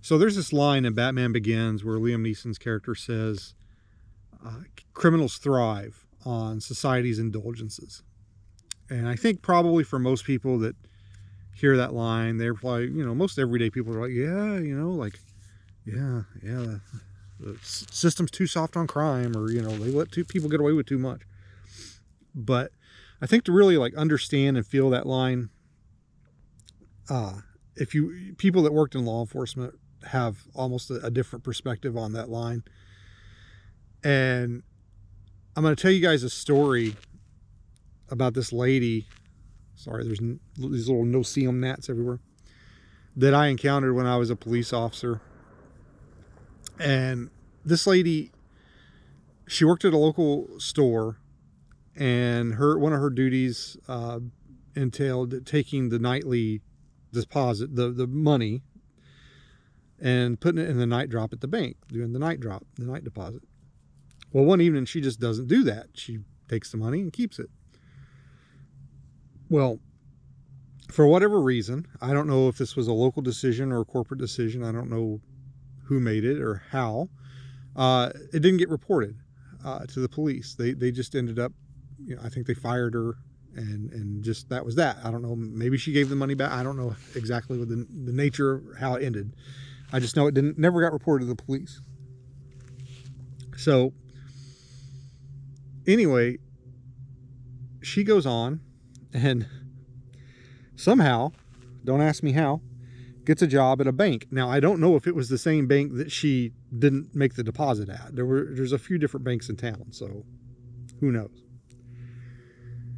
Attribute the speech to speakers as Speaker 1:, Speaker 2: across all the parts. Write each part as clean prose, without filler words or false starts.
Speaker 1: So there's this line in Batman Begins where Liam Neeson's character says, criminals thrive on society's indulgences. And I think probably for most people that hear that line, they're probably, most everyday people are like, yeah, like, yeah, the system's too soft on crime, or, they let people get away with too much. But I think to really like understand and feel that line, people that worked in law enforcement have almost a different perspective on that line. And I'm going to tell you guys a story about this lady. Sorry, there's these little no-see-um gnats everywhere that I encountered when I was a police officer. And this lady, she worked at a local store, and one of her duties entailed taking the nightly deposit, the money, and putting it in the night drop at the bank, doing the night drop, the night deposit. Well, one evening she just doesn't do that. She takes the money and keeps it. Well, for whatever reason, I don't know if this was a local decision or a corporate decision. I don't know who made it or how. It didn't get reported to the police. They just ended up, I think they fired her, and just that was that. I don't know. Maybe she gave the money back. I don't know exactly what the nature of how it ended. I just know it never got reported to the police. So anyway, she goes on and somehow, don't ask me how, gets a job at a bank. Now, I don't know if it was the same bank that she didn't make the deposit at. There's a few different banks in town, so who knows.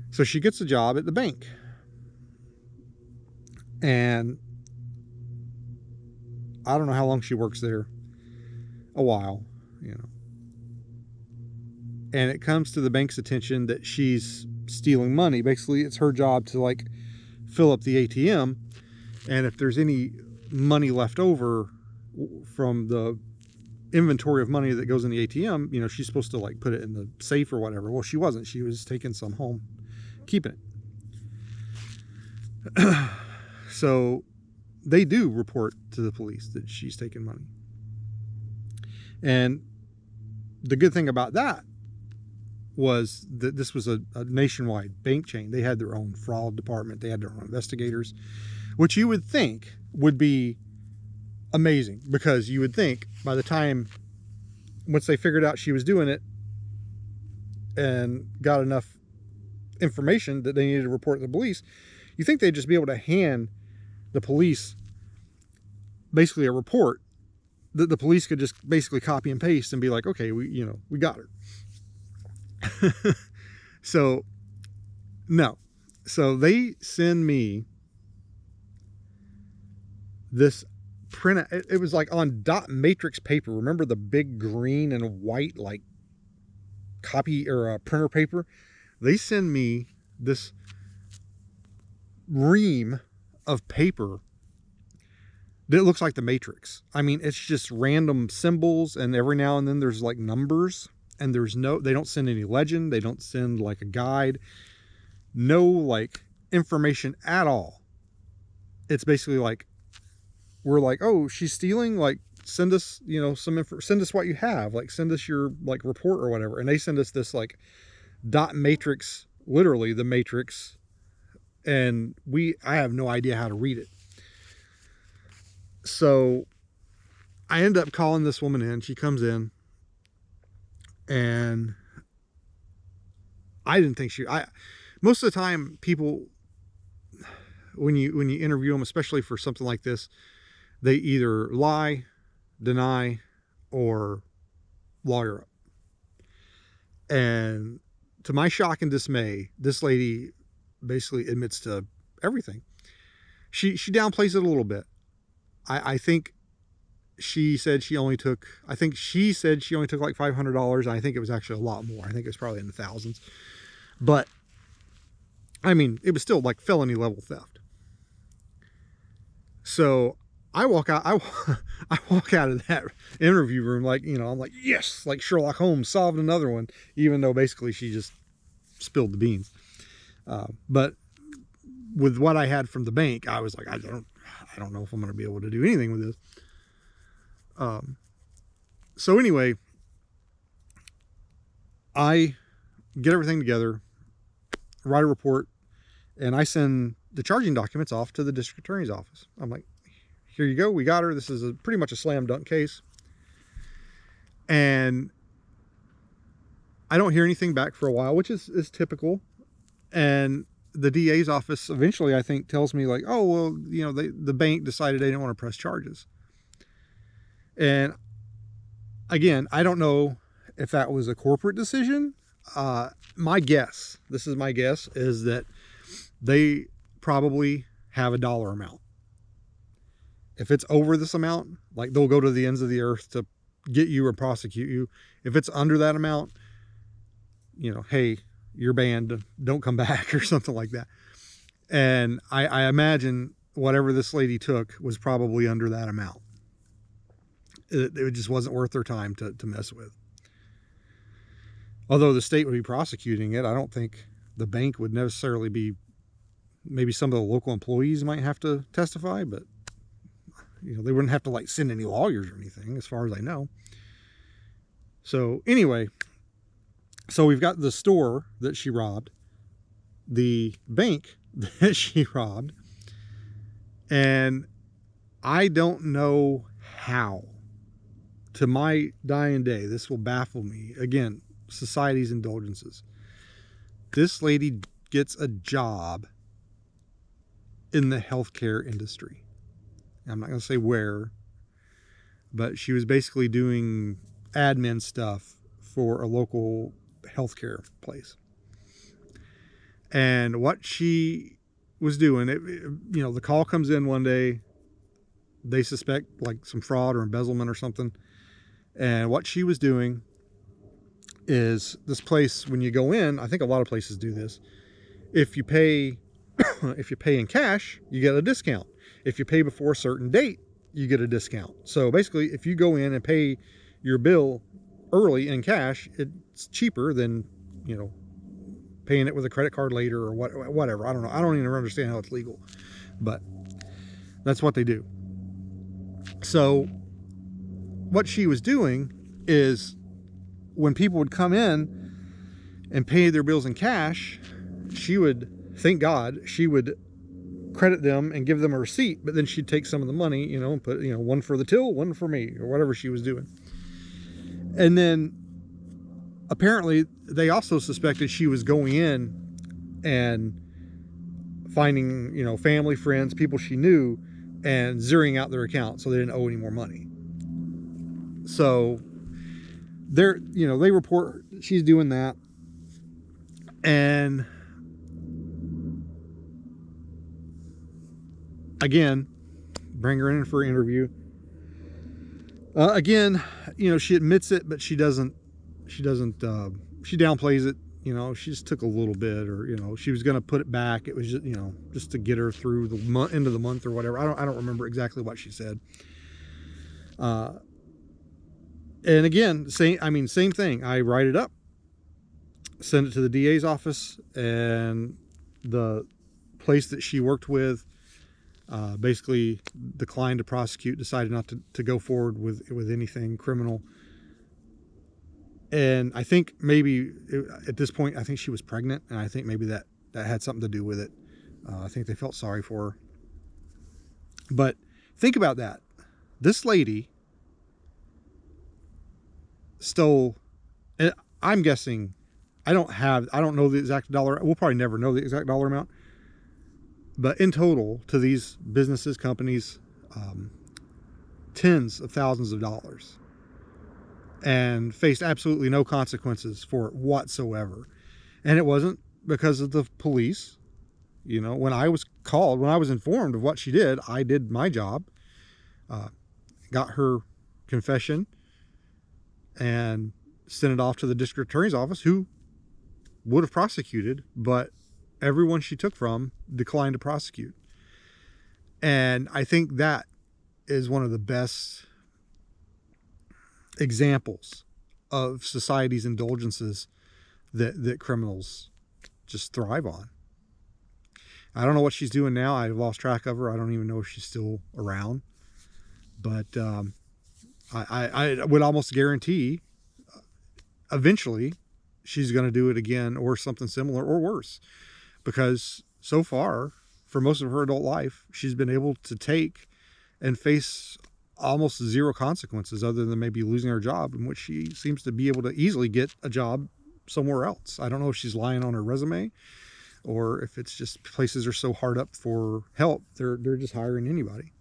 Speaker 1: So she gets a job at the bank. And I don't know how long she works there. A while, And it comes to the bank's attention that she's stealing money. Basically, it's her job to like fill up the ATM, and if there's any money left over from the inventory of money that goes in the ATM, she's supposed to like put it in the safe or whatever. Well, she wasn't. She was taking some home, keeping it. So they do report to the police that she's taking money. And the good thing about that was that this was a nationwide bank chain. They had their own fraud department. They had their own investigators, which you would think would be amazing, because you would think by the time, once they figured out she was doing it and got enough information that they needed to report to the police, you think they'd just be able to hand the police basically a report that the police could just basically copy and paste and be like, okay, we got her. So no. So they send me this print. It was like on dot matrix paper. Remember the big green and white like copy or printer paper? They send me this ream of paper that looks like the Matrix. I mean, it's just random symbols, and every now and then there's like numbers, and they don't send any legend. They don't send like a guide. No like information at all. It's basically like, we're like, oh, she's stealing, like send us, send us what you have, like send us your like report or whatever. And they send us this like dot matrix, literally the Matrix. And I have no idea how to read it. So I end up calling this woman in. She comes in, and I didn't think most of the time people, when you interview them, especially for something like this, they either lie, deny, or lawyer up. And to my shock and dismay, this lady basically admits to everything. She downplays it a little bit. I think she said she only took like $500, and I think it was actually a lot more. I think it was probably in the thousands. But I mean, it was still like felony level theft. So I walk out of that interview room like, I'm like, yes, like Sherlock Holmes solved another one, even though basically she just spilled the beans. But with what I had from the bank, I was like, I don't know if I'm going to be able to do anything with this. So anyway, I get everything together, write a report, and I send the charging documents off to the district attorney's office. I'm like, here you go, we got her. This is pretty much a slam dunk case. And I don't hear anything back for a while, which is typical. And the DA's office eventually, I think, tells me like, oh, well, you know, the bank decided they didn't want to press charges. And again, I don't know if that was a corporate decision. My guess, this is my guess, is that they probably have a dollar amount. If it's over this amount, like they'll go to the ends of the earth to get you or prosecute you. If it's under that amount, you know, hey, you're banned, don't come back, or something like that. And I imagine whatever this lady took was probably under that amount. It just wasn't worth their time to mess with. Although the state would be prosecuting it, I don't think the bank would necessarily be. Maybe some of the local employees might have to testify, but you know, they wouldn't have to like send any lawyers or anything, as far as I know. So anyway, so we've got the store that she robbed, the bank that she robbed, and I don't know how. To my dying day, this will baffle me. Again, society's indulgences. This lady gets a job in the healthcare industry. I'm not going to say where, but she was basically doing admin stuff for a local healthcare place. And what she was doing, you know, the call comes in one day, they suspect like some fraud or embezzlement or something. And what she was doing is, this place, when you go in, I think a lot of places do this. If you pay in cash, you get a discount. If you pay before a certain date, you get a discount. So basically, if you go in and pay your bill early in cash, it's cheaper than, you know, paying it with a credit card later or whatever. I don't know. I don't even understand how it's legal, but that's what they do. So what she was doing is, when people would come in and pay their bills in cash, she would, thank God, she would credit them and give them a receipt, but then she'd take some of the money, you know, and put, you know, one for the till, one for me, or whatever she was doing. And then apparently they also suspected she was going in and finding, you know, family, friends, people she knew, and zeroing out their account so they didn't owe any more money. So they're, you know, they report she's doing that. And again, bring her in for an interview. Again, you know, she admits it, but she downplays it. You know, she just took a little bit, or, you know, she was going to put it back. It was just, you know, just to get her through the end of the month or whatever. I don't remember exactly what she said. And again, same thing. I write it up, send it to the DA's office, and the place that she worked with basically declined to prosecute, decided not to go forward with anything criminal. And I think maybe at this point, I think she was pregnant, and I think maybe that had something to do with it. I think they felt sorry for her. But think about that. This lady stole, and I'm guessing, I don't know the exact dollar. We'll probably never know the exact dollar amount. But in total, to these businesses, companies, tens of thousands of dollars, and faced absolutely no consequences for it whatsoever. And it wasn't because of the police. You know, when I was called, when I was informed of what she did, I did my job, got her confession, and sent it off to the district attorney's office, who would have prosecuted, but everyone she took from declined to prosecute. And I think that is one of the best examples of society's indulgences that criminals just thrive on. I don't know what she's doing now. I've lost track of her. I don't even know if she's still around. But I would almost guarantee eventually she's going to do it again or something similar or worse, because so far, for most of her adult life, she's been able to take and face almost zero consequences other than maybe losing her job, in which she seems to be able to easily get a job somewhere else. I don't know if she's lying on her resume or if it's just places are so hard up for help, they're just hiring anybody.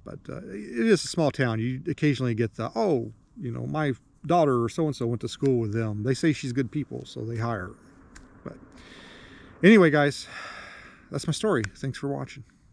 Speaker 1: But it is a small town. You occasionally get the, oh, you know, my daughter or so-and-so went to school with them. They say she's good people, so they hire her. But anyway, guys, that's my story. Thanks for watching.